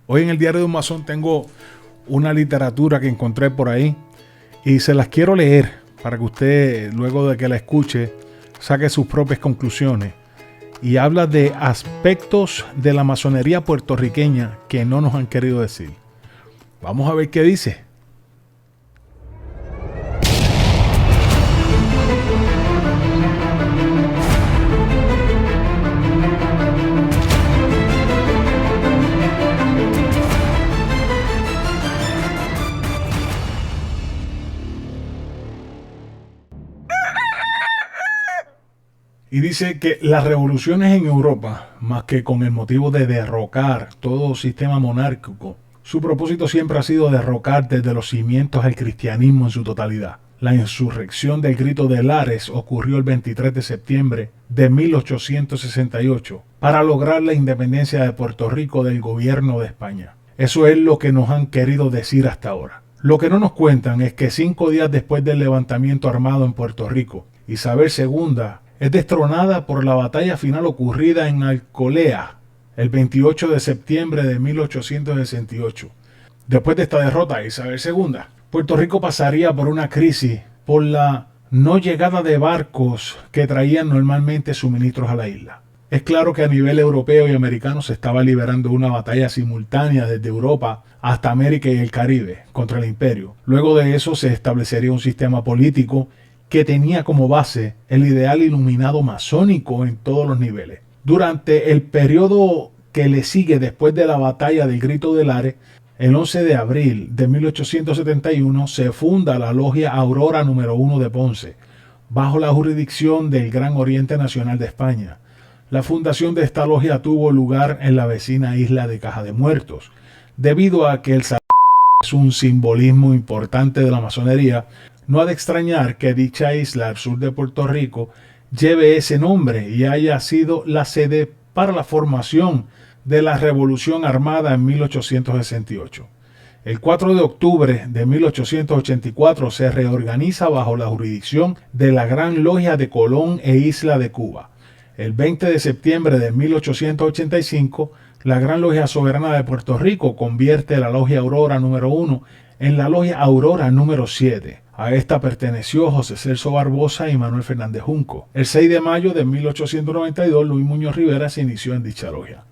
Hoy en el Diario de un Masón tengo una literatura que encontré por ahí y se las quiero leer para que usted, luego de que la escuche, saque sus propias conclusiones. Y habla de aspectos de la masonería puertorriqueña que no nos han querido decir. Vamos a ver qué dice. Y dice que las revoluciones en Europa, más que con el motivo de derrocar todo sistema monárquico, su propósito siempre ha sido derrocar desde los cimientos el cristianismo en su totalidad. La insurrección del Grito de Lares ocurrió el 23 de septiembre de 1868 para lograr la independencia de Puerto Rico del gobierno de España. Eso es lo que nos han querido decir hasta ahora. Lo que no nos cuentan es que 5 días después del levantamiento armado en Puerto Rico, Isabel II es destronada por la batalla final ocurrida en Alcolea el 28 de septiembre de 1868. Después de esta derrota, Isabel II, Puerto Rico pasaría por una crisis por la no llegada de barcos que traían normalmente suministros a la isla. Es claro que a nivel europeo y americano se estaba liberando una batalla simultánea desde Europa hasta América y el Caribe contra el imperio. Luego de eso se establecería un sistema político que tenía como base el ideal iluminado masónico en todos los niveles. Durante el periodo que le sigue después de la batalla del Grito de Lares, el 11 de abril de 1871 se funda la Logia Aurora número 1 de Ponce, bajo la jurisdicción del Gran Oriente Nacional de España. La fundación de esta logia tuvo lugar en la vecina isla de Caja de Muertos, debido a que el es un simbolismo importante de la masonería. No ha de extrañar que dicha isla al sur de Puerto Rico lleve ese nombre y haya sido la sede para la formación de la Revolución Armada en 1868. El 4 de octubre de 1884 se reorganiza bajo la jurisdicción de la Gran Logia de Colón e Isla de Cuba. El 20 de septiembre de 1885, la Gran Logia Soberana de Puerto Rico convierte la Logia Aurora número 1 en la Logia Aurora número 7. A esta perteneció José Celso Barbosa y Manuel Fernández Junco. El 6 de mayo de 1892, Luis Muñoz Rivera se inició en dicha logia.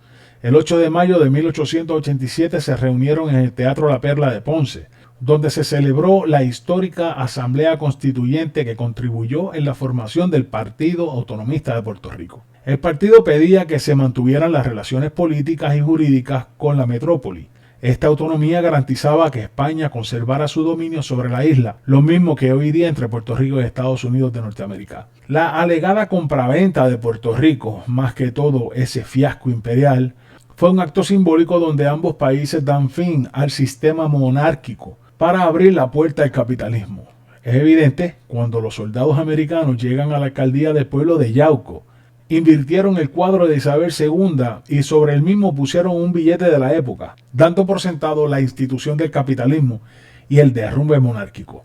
El 8 de mayo de 1887 se reunieron en el Teatro La Perla de Ponce, donde se celebró la histórica Asamblea Constituyente que contribuyó en la formación del Partido Autonomista de Puerto Rico. El partido pedía que se mantuvieran las relaciones políticas y jurídicas con la metrópoli. Esta autonomía garantizaba que España conservara su dominio sobre la isla, lo mismo que hoy día entre Puerto Rico y Estados Unidos de Norteamérica. La alegada compraventa de Puerto Rico, más que todo ese fiasco imperial, fue un acto simbólico donde ambos países dan fin al sistema monárquico para abrir la puerta al capitalismo. Es evidente cuando los soldados americanos llegan a la alcaldía del pueblo de Yauco, invirtieron el cuadro de Isabel II y sobre el mismo pusieron un billete de la época, dando por sentado la institución del capitalismo y el derrumbe monárquico.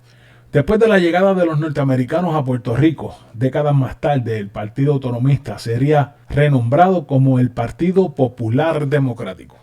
Después de la llegada de los norteamericanos a Puerto Rico, décadas más tarde, el Partido Autonomista sería renombrado como el Partido Popular Democrático.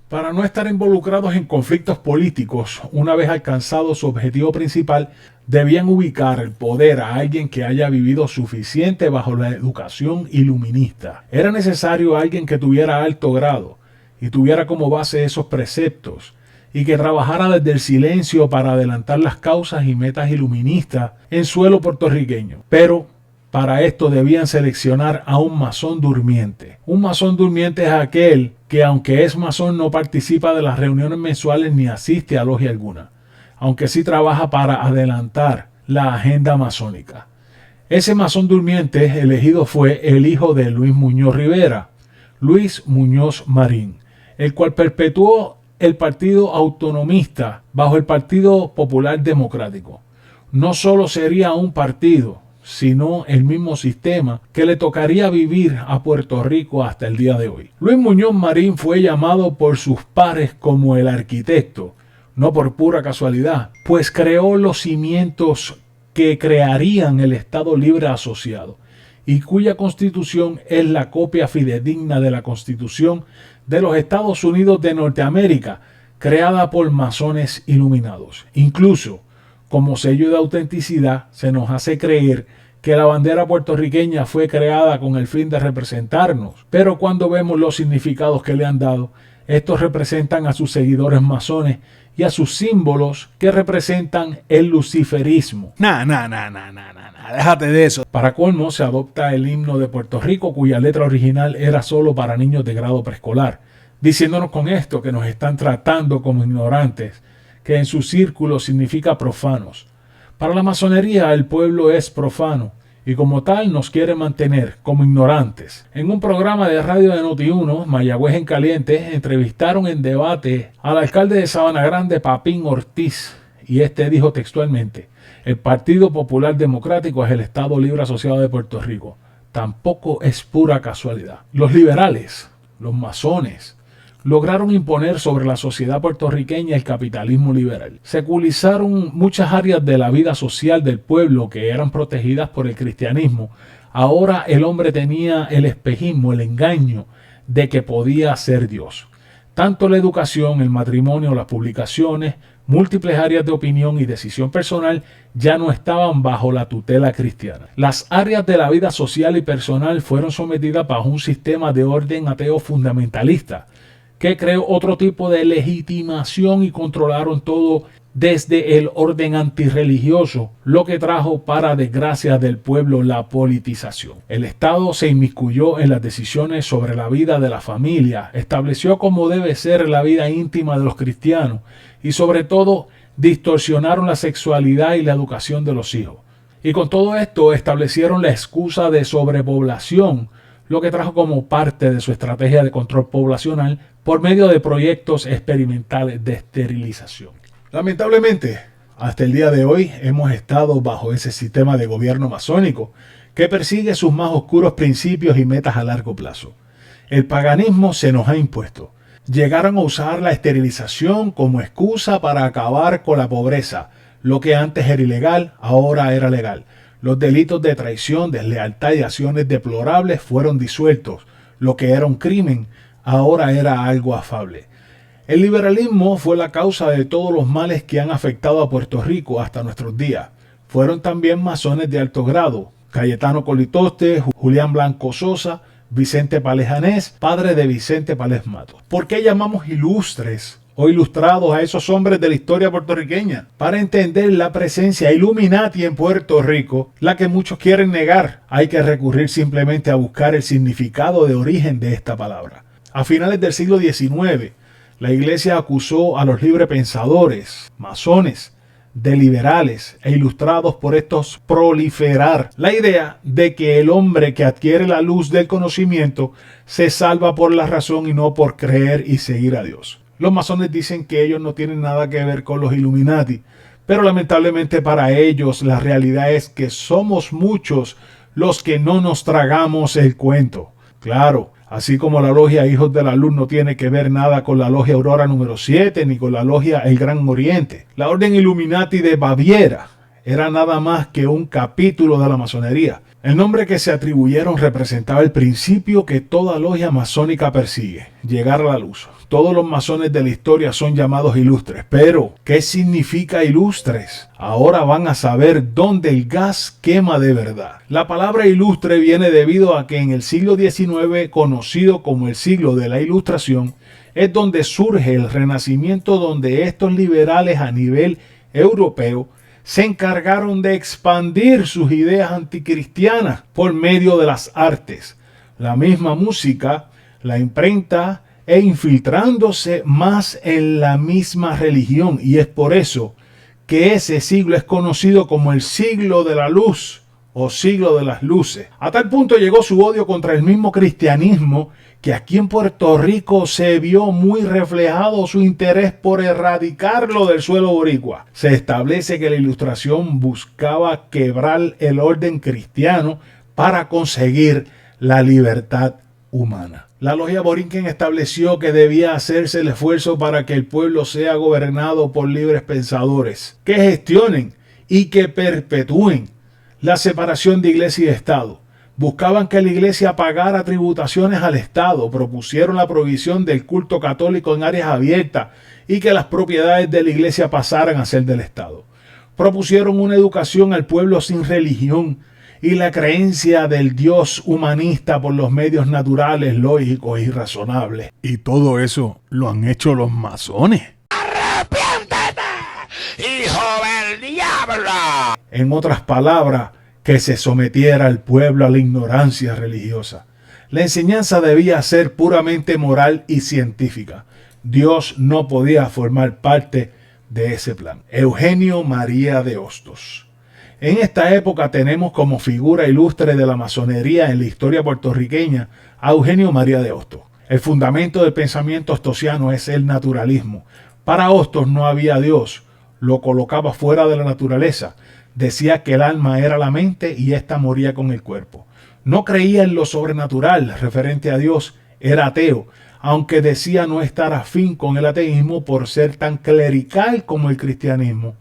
Para no estar involucrados en conflictos políticos, una vez alcanzado su objetivo principal, debían ubicar el poder a alguien que haya vivido suficiente bajo la educación iluminista. Era necesario alguien que tuviera alto grado y tuviera como base esos preceptos y que trabajara desde el silencio para adelantar las causas y metas iluministas en suelo puertorriqueño. Pero para esto debían seleccionar a un masón durmiente. Un masón durmiente es aquel que, aunque es masón, no participa de las reuniones mensuales ni asiste a logia alguna, aunque sí trabaja para adelantar la agenda masónica. Ese masón durmiente elegido fue el hijo de Luis Muñoz Rivera, Luis Muñoz Marín, el cual perpetuó el Partido Autonomista bajo el Partido Popular Democrático. No solo sería un partido, sino el mismo sistema que le tocaría vivir a Puerto Rico hasta el día de hoy. Luis Muñoz Marín fue llamado por sus pares como el arquitecto, no por pura casualidad, pues creó los cimientos que crearían el Estado Libre Asociado y cuya constitución es la copia fidedigna de la constitución de los Estados Unidos de Norteamérica, creada por masones iluminados. Incluso, como sello de autenticidad, se nos hace creer que la bandera puertorriqueña fue creada con el fin de representarnos, pero cuando vemos los significados que le han dado, estos representan a sus seguidores masones y a sus símbolos que representan el luciferismo. Déjate de eso. Para colmo, se adopta el himno de Puerto Rico, cuya letra original era solo para niños de grado preescolar, diciéndonos con esto que nos están tratando como ignorantes, que en su círculo significa profanos. Para la masonería el pueblo es profano y como tal nos quiere mantener como ignorantes. En un programa de radio de Noti1, Mayagüez en Caliente, entrevistaron en debate al alcalde de Sabana Grande, Papín Ortiz, y este dijo textualmente: el Partido Popular Democrático es el Estado Libre Asociado de Puerto Rico. Tampoco es pura casualidad. Los liberales, los masones, lograron imponer sobre la sociedad puertorriqueña el capitalismo liberal. Secularizaron muchas áreas de la vida social del pueblo que eran protegidas por el cristianismo. Ahora el hombre tenía el espejismo, el engaño de que podía ser Dios. Tanto la educación, el matrimonio, las publicaciones, múltiples áreas de opinión y decisión personal ya no estaban bajo la tutela cristiana. Las áreas de la vida social y personal fueron sometidas bajo un sistema de orden ateo fundamentalista, que creó otro tipo de legitimación y controlaron todo desde el orden antirreligioso, lo que trajo para desgracia del pueblo la politización. El Estado se inmiscuyó en las decisiones sobre la vida de la familia, estableció cómo debe ser la vida íntima de los cristianos y sobre todo distorsionaron la sexualidad y la educación de los hijos. Y con todo esto establecieron la excusa de sobrepoblación, lo que trajo como parte de su estrategia de control poblacional por medio de proyectos experimentales de esterilización. Lamentablemente, hasta el día de hoy hemos estado bajo ese sistema de gobierno masónico que persigue sus más oscuros principios y metas a largo plazo. El paganismo se nos ha impuesto. Llegaron a usar la esterilización como excusa para acabar con la pobreza. Lo que antes era ilegal, ahora era legal. Los delitos de traición, deslealtad y acciones deplorables fueron disueltos. Lo que era un crimen, ahora era algo afable. El liberalismo fue la causa de todos los males que han afectado a Puerto Rico hasta nuestros días. Fueron también masones de alto grado: Cayetano Colitoste, Julián Blanco Sosa, Vicente Pález Janés, padre de Vicente Pález Matos. ¿Por qué llamamos ilustres o ilustrados a esos hombres de la historia puertorriqueña? Para entender la presencia Illuminati en Puerto Rico, la que muchos quieren negar, hay que recurrir simplemente a buscar el significado de origen de esta palabra. A finales del siglo XIX, la Iglesia acusó a los librepensadores, masones, de liberales e ilustrados por estos proliferar la idea de que el hombre que adquiere la luz del conocimiento se salva por la razón y no por creer y seguir a Dios. Los masones dicen que ellos no tienen nada que ver con los Illuminati, pero lamentablemente para ellos la realidad es que somos muchos los que no nos tragamos el cuento. Claro, así como la logia Hijos de la Luz no tiene que ver nada con la logia Aurora número 7 ni con la logia El Gran Oriente. La orden Illuminati de Baviera era nada más que un capítulo de la masonería. El nombre que se atribuyeron representaba el principio que toda logia masónica persigue: llegar a la luz. Todos los masones de la historia son llamados ilustres. Pero, ¿qué significa ilustres? Ahora van a saber dónde el gas quema de verdad. La palabra ilustre viene debido a que en el siglo XIX, conocido como el siglo de la Ilustración, es donde surge el Renacimiento, donde estos liberales a nivel europeo se encargaron de expandir sus ideas anticristianas por medio de las artes, la misma música, la imprenta e infiltrándose más en la misma religión. Y es por eso que ese siglo es conocido como el siglo de la luz o siglo de las luces. A tal punto llegó su odio contra el mismo cristianismo que aquí en Puerto Rico se vio muy reflejado su interés por erradicarlo del suelo boricua. Se establece que la Ilustración buscaba quebrar el orden cristiano para conseguir la libertad humana. La logia borinquen estableció que debía hacerse el esfuerzo para que el pueblo sea gobernado por libres pensadores, que gestionen y que perpetúen la separación de iglesia y Estado, Buscaban que la iglesia pagara tributaciones al Estado, propusieron la prohibición del culto católico en áreas abiertas y que las propiedades de la iglesia pasaran a ser del Estado. Propusieron una educación al pueblo sin religión y la creencia del Dios humanista por los medios naturales, lógicos y razonables. Y todo eso lo han hecho los masones. ¡Arrepiéntete, hijo del diablo! En otras palabras, que se sometiera al pueblo a la ignorancia religiosa. La enseñanza debía ser puramente moral y científica. Dios no podía formar parte de ese plan. Eugenio María de Hostos. En esta época tenemos como figura ilustre de la masonería en la historia puertorriqueña a Eugenio María de Hostos. El fundamento del pensamiento hostosiano es el naturalismo. Para Hostos no había Dios, lo colocaba fuera de la naturaleza. Decía que el alma era la mente y ésta moría con el cuerpo. No creía en lo sobrenatural referente a Dios, era ateo, aunque decía no estar afín con el ateísmo por ser tan clerical como el cristianismo.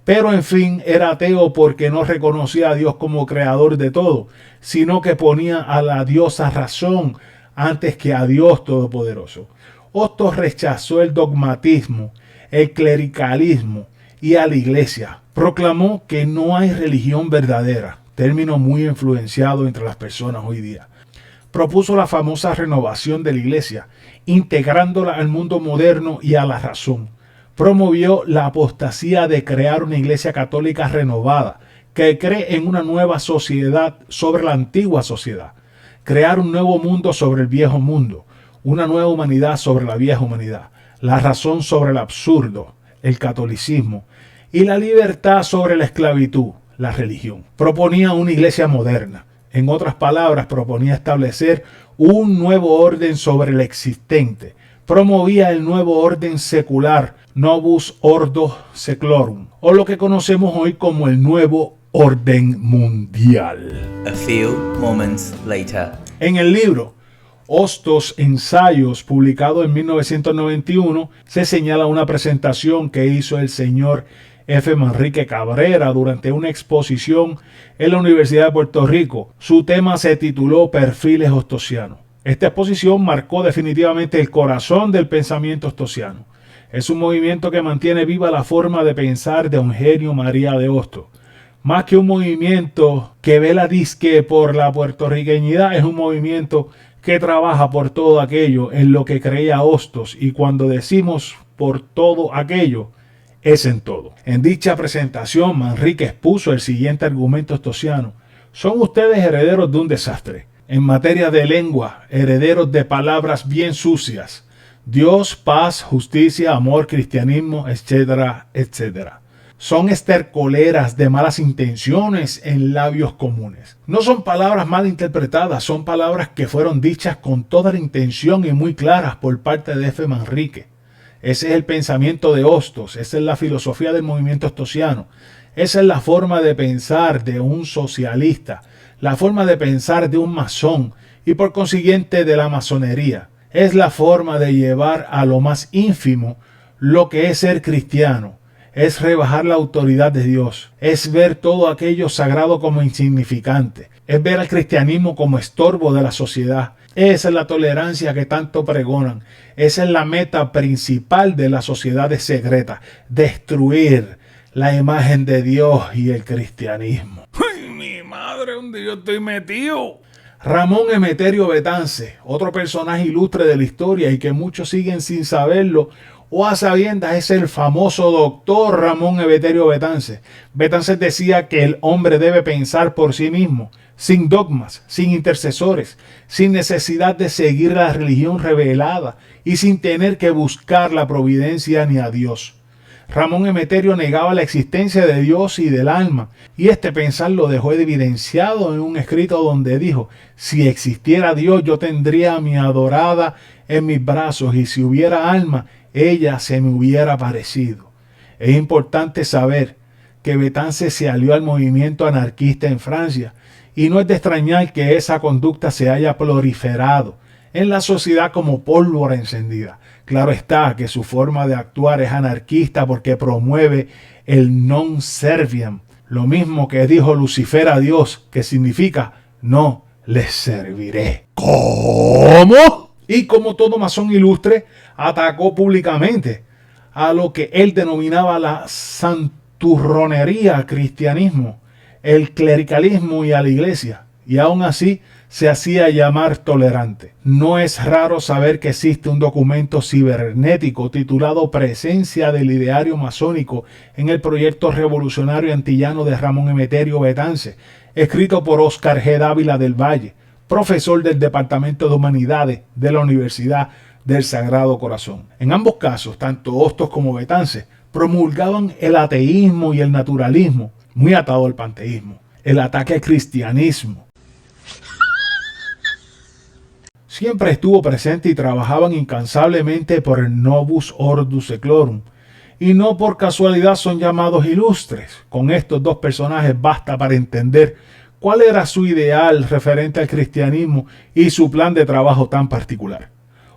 Pero en fin, era ateo porque no reconocía a Dios como creador de todo, sino que ponía a la diosa razón antes que a Dios todopoderoso. Hostos rechazó el dogmatismo, el clericalismo y a la iglesia. Proclamó que no hay religión verdadera, término muy influenciado entre las personas hoy día. Propuso la famosa renovación de la iglesia, integrándola al mundo moderno y a la razón. Promovió la apostasía de crear una iglesia católica renovada, que cree en una nueva sociedad sobre la antigua sociedad, crear un nuevo mundo sobre el viejo mundo, una nueva humanidad sobre la vieja humanidad, la razón sobre el absurdo, el catolicismo, y la libertad sobre la esclavitud, la religión. Proponía una iglesia moderna. En otras palabras, proponía establecer un nuevo orden sobre el existente. Promovía el nuevo orden secular, Novus Ordo Seclorum, o lo que conocemos hoy como el nuevo orden mundial. A few moments later. En el libro Hostos Ensayos, publicado en 1991, se señala una presentación que hizo el señor F. Manrique Cabrera durante una exposición en la Universidad de Puerto Rico. Su tema se tituló Perfiles Hostosianos. Esta exposición marcó definitivamente el corazón del pensamiento hostosiano. Es un movimiento que mantiene viva la forma de pensar de Eugenio María de Hostos. Más que un movimiento que vela disque por la puertorriqueñidad, es un movimiento que trabaja por todo aquello en lo que creía Hostos, y cuando decimos por todo aquello, es en todo. En dicha presentación, Manrique expuso el siguiente argumento hostosiano: son ustedes herederos de un desastre. En materia de lengua, herederos de palabras bien sucias. Dios, paz, justicia, amor, cristianismo, etcétera, etcétera. Son estercoleras de malas intenciones en labios comunes. No son palabras mal interpretadas, son palabras que fueron dichas con toda la intención y muy claras por parte de F. Manrique. Ese es el pensamiento de Hostos, esa es la filosofía del movimiento hostosiano, esa es la forma de pensar de un socialista, la forma de pensar de un masón y por consiguiente de la masonería. Es la forma de llevar a lo más ínfimo lo que es ser cristiano, es rebajar la autoridad de Dios, es ver todo aquello sagrado como insignificante, es ver al cristianismo como estorbo de la sociedad. Esa es la tolerancia que tanto pregonan. Esa es la meta principal de las sociedades secretas: destruir la imagen de Dios y el cristianismo. ¡Ay, mi madre, donde yo estoy metido! Ramón Emeterio Betance, otro personaje ilustre de la historia y que muchos siguen sin saberlo o a sabiendas, es el famoso doctor Ramón Emeterio Betance. Betance decía que el hombre debe pensar por sí mismo, sin dogmas, sin intercesores, sin necesidad de seguir la religión revelada y sin tener que buscar la providencia ni a Dios. Ramón Emeterio negaba la existencia de Dios y del alma, y este pensar lo dejó evidenciado en un escrito donde dijo: si existiera Dios, yo tendría a mi adorada en mis brazos, y si hubiera alma, ella se me hubiera parecido. Es importante saber que Betance se alió al movimiento anarquista en Francia, y no es de extrañar que esa conducta se haya proliferado en la sociedad como pólvora encendida. Claro está que su forma de actuar es anarquista porque promueve el non serviam, lo mismo que dijo Lucifer a Dios, que significa no les serviré. ¿Cómo? Y como todo masón ilustre, atacó públicamente a lo que él denominaba la santurronería al cristianismo, el clericalismo y a la iglesia, y aún así se hacía llamar tolerante. No es raro saber que existe un documento cibernético titulado Presencia del Ideario Masónico en el proyecto revolucionario antillano de Ramón Emeterio Betance, escrito por Óscar G. Dávila del Valle, profesor del Departamento de Humanidades de la Universidad del Sagrado Corazón. En ambos casos, tanto Hostos como Betance promulgaban el ateísmo y el naturalismo, muy atado al panteísmo, el ataque al cristianismo. Siempre estuvo presente y trabajaban incansablemente por el Novus Ordo Seclorum, y no por casualidad son llamados ilustres. Con estos dos personajes basta para entender cuál era su ideal referente al cristianismo y su plan de trabajo tan particular.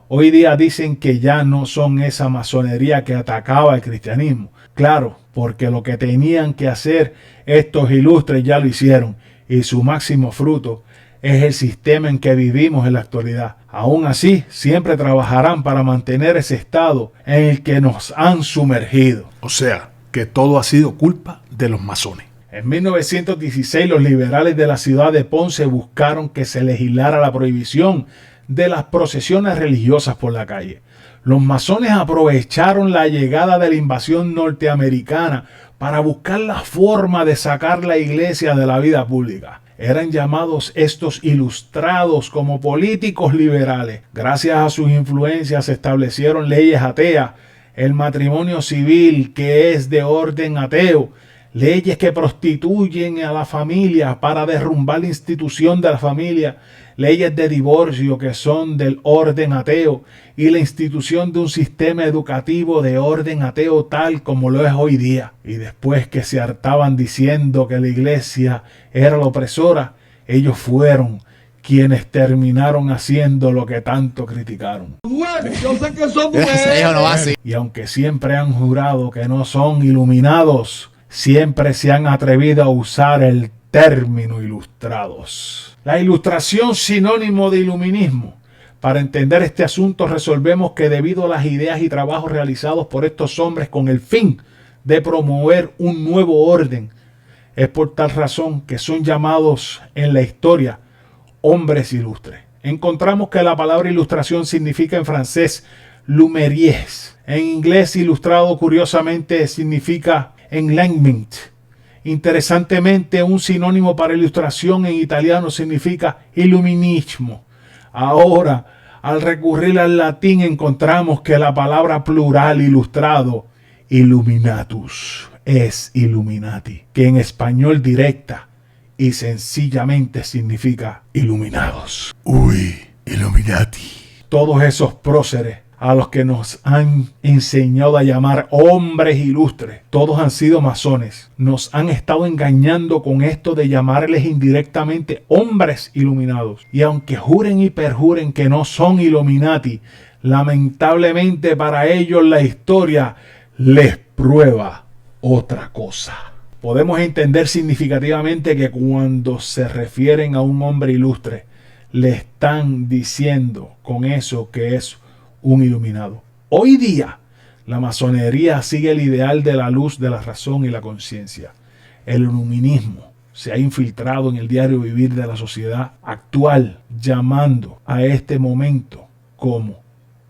Hoy día dicen que ya no son esa masonería que atacaba el cristianismo. Claro, porque lo que tenían que hacer estos ilustres ya lo hicieron, y su máximo fruto es el sistema en que vivimos en la actualidad. Aún así, siempre trabajarán para mantener ese estado en el que nos han sumergido. O sea, que todo ha sido culpa de los masones. En 1916, los liberales de la ciudad de Ponce buscaron que se legislara la prohibición de las procesiones religiosas por la calle. Los masones aprovecharon la llegada de la invasión norteamericana para buscar la forma de sacar la iglesia de la vida pública. Eran llamados estos ilustrados como políticos liberales. Gracias a sus influencias se establecieron leyes ateas, el matrimonio civil que es de orden ateo, leyes que prostituyen a la familia para derrumbar la institución de la familia, leyes de divorcio que son del orden ateo y la institución de un sistema educativo de orden ateo tal como lo es hoy día. Y después que se hartaban diciendo que la iglesia era la opresora, ellos fueron quienes terminaron haciendo lo que tanto criticaron. Yo sé que son mujeres. Y aunque siempre han jurado que no son iluminados, siempre se han atrevido a usar el término ilustrados. La ilustración sinónimo de iluminismo. Para entender este asunto resolvemos que debido a las ideas y trabajos realizados por estos hombres con el fin de promover un nuevo orden, es por tal razón que son llamados en la historia hombres ilustres. Encontramos que la palabra ilustración significa en francés lumeries. En inglés ilustrado curiosamente significa enlightenment. Interesantemente, un sinónimo para ilustración en italiano significa iluminismo. Ahora, al recurrir al latín encontramos que la palabra plural ilustrado, illuminatus, es illuminati, que en español directa y sencillamente significa iluminados. Uy, Illuminati. Todos esos próceres a los que nos han enseñado a llamar hombres ilustres, todos han sido masones. Nos han estado engañando con esto de llamarles indirectamente hombres iluminados. Y aunque juren y perjuren que no son Illuminati, lamentablemente para ellos la historia les prueba otra cosa. Podemos entender significativamente que cuando se refieren a un hombre ilustre, le están diciendo con eso que es un iluminado. Hoy día, la masonería sigue el ideal de la luz de la razón y la conciencia. El iluminismo se ha infiltrado en el diario vivir de la sociedad actual, llamando a este momento como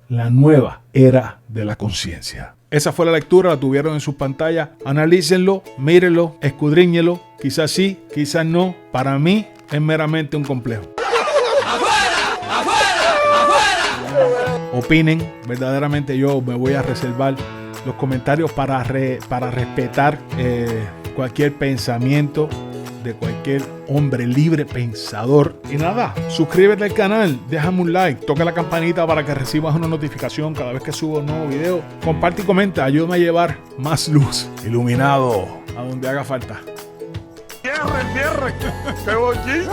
la nueva era de la conciencia. Esa fue la lectura, la tuvieron en sus pantallas. Analícenlo, mírenlo, escudriñenlo. Quizás sí, quizás no. Para mí es meramente un complejo. Opinen, verdaderamente yo me voy a reservar los comentarios para respetar cualquier pensamiento de cualquier hombre libre pensador. Y nada, suscríbete al canal, déjame un like, toca la campanita para que recibas una notificación cada vez que subo un nuevo video. Comparte y comenta, ayúdame a llevar más luz, iluminado, a donde haga falta. ¡Cierre! ¡Qué bollín!